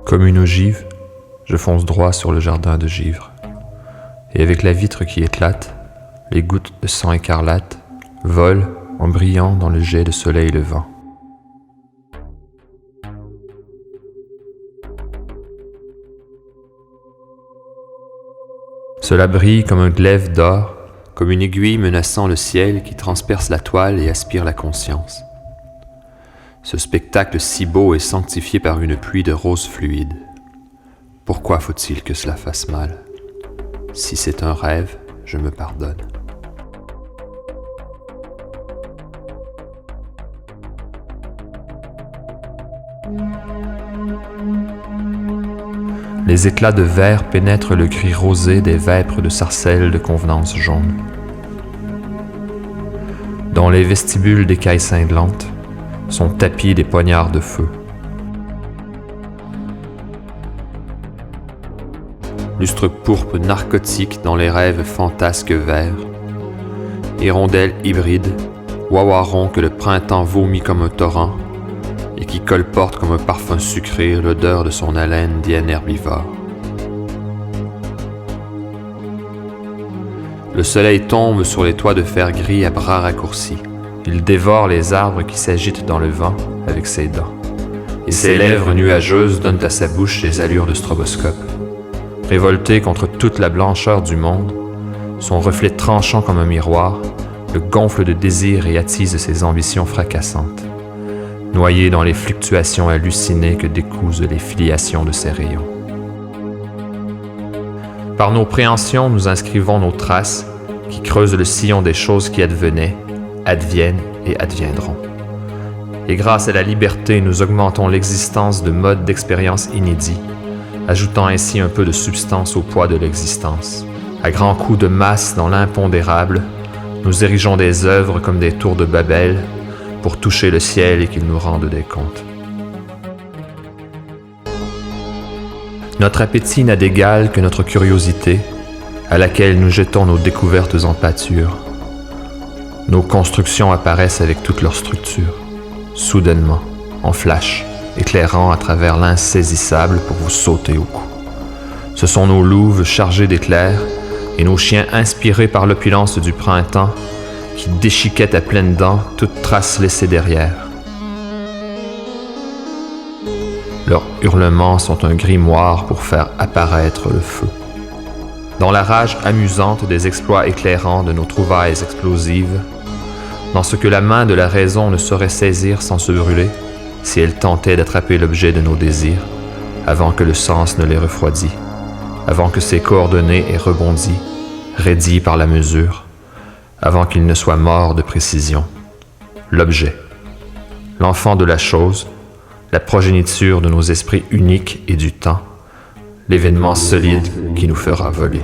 Comme une ogive, je fonce droit sur le jardin de givre. Et avec la vitre qui éclate, les gouttes de sang écarlate volent en brillant dans le jet de soleil levant. Cela brille comme un glaive d'or, comme une aiguille menaçant le ciel qui transperce la toile et aspire la conscience. Ce spectacle si beau est sanctifié par une pluie de roses fluides. Pourquoi faut-il que cela fasse mal? Si c'est un rêve, je me pardonne. Les éclats de verre pénètrent le gris rosé des vêpres de sarcelles de convenance jaune. Dans les vestibules d'écailles cinglantes sont tapis des poignards de feu. Lustre pourpre narcotique dans les rêves fantasques verts. Hirondelles hybrides, wawarons que le printemps vomit comme un torrent et qui colporte comme un parfum sucré l'odeur de son haleine d'hyène herbivore. Le soleil tombe sur les toits de fer gris à bras raccourcis. Il dévore les arbres qui s'agitent dans le vent avec ses dents. Et ses lèvres nuageuses donnent à sa bouche des allures de stroboscope. Révolté contre toute la blancheur du monde, son reflet tranchant comme un miroir le gonfle de désir et attise ses ambitions fracassantes. Noyé dans les fluctuations hallucinées que décousent les filiations de ses rayons. Par nos préhensions, nous inscrivons nos traces qui creusent le sillon des choses qui advenaient, adviennent et adviendront. Et grâce à la liberté, nous augmentons l'existence de modes d'expérience inédits, ajoutant ainsi un peu de substance au poids de l'existence. À grands coups de masse dans l'impondérable, nous érigeons des œuvres comme des tours de Babel, pour toucher le ciel et qu'il nous rende des comptes. Notre appétit n'a d'égal que notre curiosité, à laquelle nous jetons nos découvertes en pâture. Nos constructions apparaissent avec toute leur structure, soudainement, en flash, éclairant à travers l'insaisissable pour vous sauter au cou. Ce sont nos louves chargées d'éclairs et nos chiens inspirés par l'opulence du printemps qui déchiquettent à pleines dents toute trace laissée derrière. Leurs hurlements sont un grimoire pour faire apparaître le feu. Dans la rage amusante des exploits éclairants de nos trouvailles explosives, dans ce que la main de la raison ne saurait saisir sans se brûler, si elle tentait d'attraper l'objet de nos désirs, avant que le sens ne les refroidît, avant que ses coordonnées aient rebondi, raidies par la mesure, avant qu'il ne soit mort de précision. L'objet, l'enfant de la chose, la progéniture de nos esprits uniques et du temps, l'événement solide qui nous fera voler.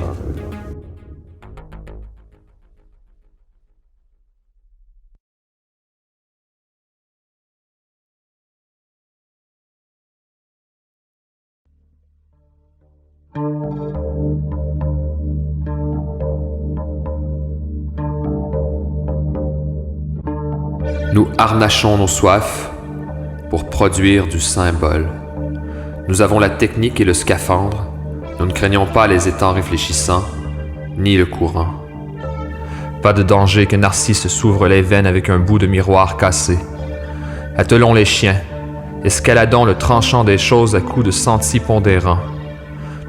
Nous harnachons nos soifs pour produire du symbole. Nous avons la technique et le scaphandre. Nous ne craignons pas les étangs réfléchissants, ni le courant. Pas de danger que Narcisse s'ouvre les veines avec un bout de miroir cassé. Attelons les chiens, escaladons le tranchant des choses à coups de sentis pondérants.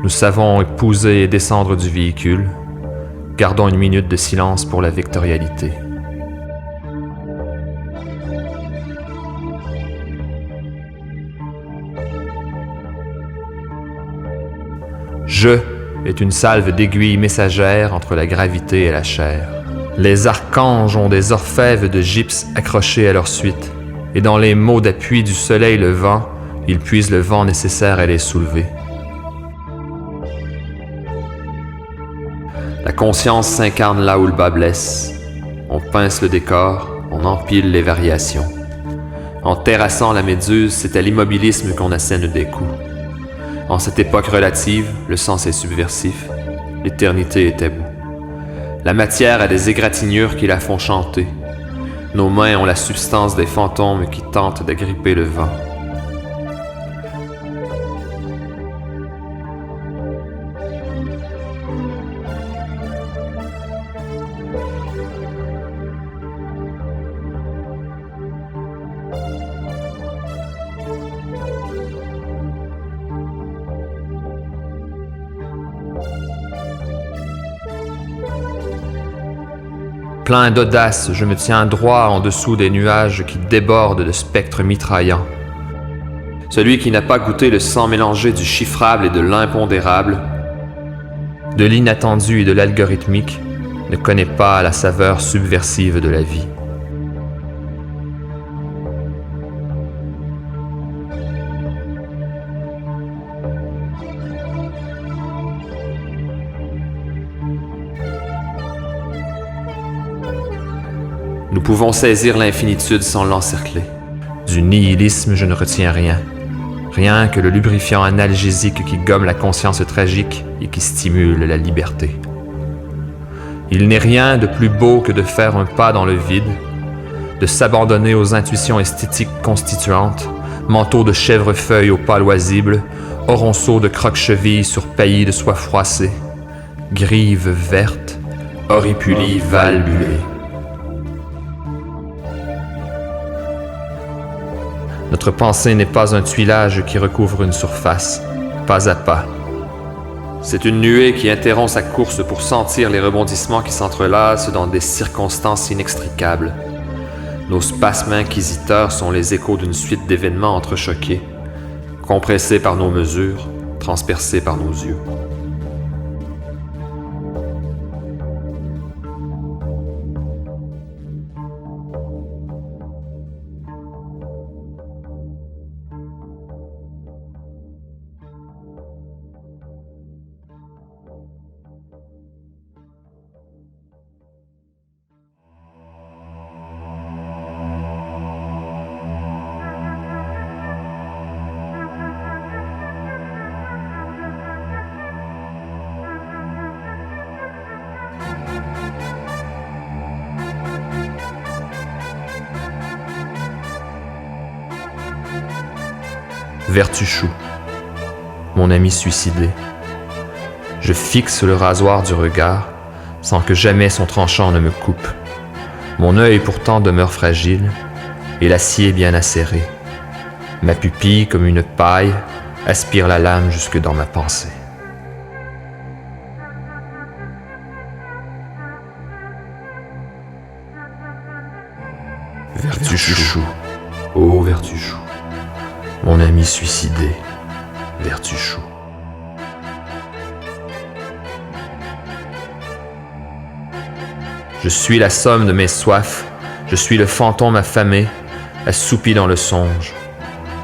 Nous savons épouser et descendre du véhicule. Gardons une minute de silence pour la vectorialité. Je est une salve d'aiguilles messagères entre la gravité et la chair. Les archanges ont des orfèvres de gypse accrochés à leur suite, et dans les mots d'appui du soleil levant, ils puisent le vent nécessaire à les soulever. La conscience s'incarne là où le bas blesse. On pince le décor, on empile les variations. En terrassant la méduse, c'est à l'immobilisme qu'on assène des coups. En cette époque relative, le sens est subversif, l'éternité est tabou. La matière a des égratignures qui la font chanter. Nos mains ont la substance des fantômes qui tentent d'agripper le vent. Plein d'audace, je me tiens droit en dessous des nuages qui débordent de spectres mitraillants. Celui qui n'a pas goûté le sang mélangé du chiffrable et de l'impondérable, de l'inattendu et de l'algorithmique, ne connaît pas la saveur subversive de la vie. Nous pouvons saisir l'infinitude sans l'encercler. Du nihilisme, je ne retiens rien. Rien que le lubrifiant analgésique qui gomme la conscience tragique et qui stimule la liberté. Il n'est rien de plus beau que de faire un pas dans le vide, de s'abandonner aux intuitions esthétiques constituantes, manteau de chèvrefeuille aux pas loisibles, oronceau de croque-cheville sur paillis de soie froissée, grive verte, oripulie valvulée. Notre pensée n'est pas un tuilage qui recouvre une surface, pas à pas. C'est une nuée qui interrompt sa course pour sentir les rebondissements qui s'entrelacent dans des circonstances inextricables. Nos spasmes inquisiteurs sont les échos d'une suite d'événements entrechoqués, compressés par nos mesures, transpercés par nos yeux. Vertuchou, mon ami suicidé. Je fixe le rasoir du regard, sans que jamais son tranchant ne me coupe. Mon œil pourtant demeure fragile, et l'acier bien acéré. Ma pupille, comme une paille, aspire la lame jusque dans ma pensée. Vertuchou, ô Vertuchou. Mon ami suicidé, Vertuchou. Je suis la somme de mes soifs, je suis le fantôme affamé, assoupi dans le songe.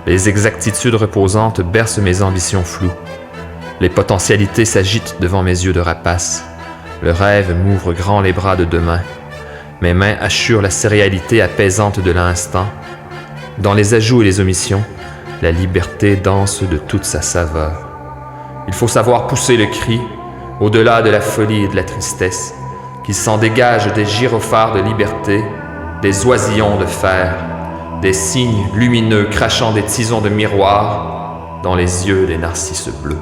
Les exactitudes reposantes bercent mes ambitions floues. Les potentialités s'agitent devant mes yeux de rapace. Le rêve m'ouvre grand les bras de demain. Mes mains assurent la céréalité apaisante de l'instant. Dans les ajouts et les omissions, la liberté danse de toute sa saveur. Il faut savoir pousser le cri, au-delà de la folie et de la tristesse, qu'il s'en dégage des gyrophares de liberté, des oisillons de fer, des cygnes lumineux crachant des tisons de miroir dans les yeux des narcisses bleus.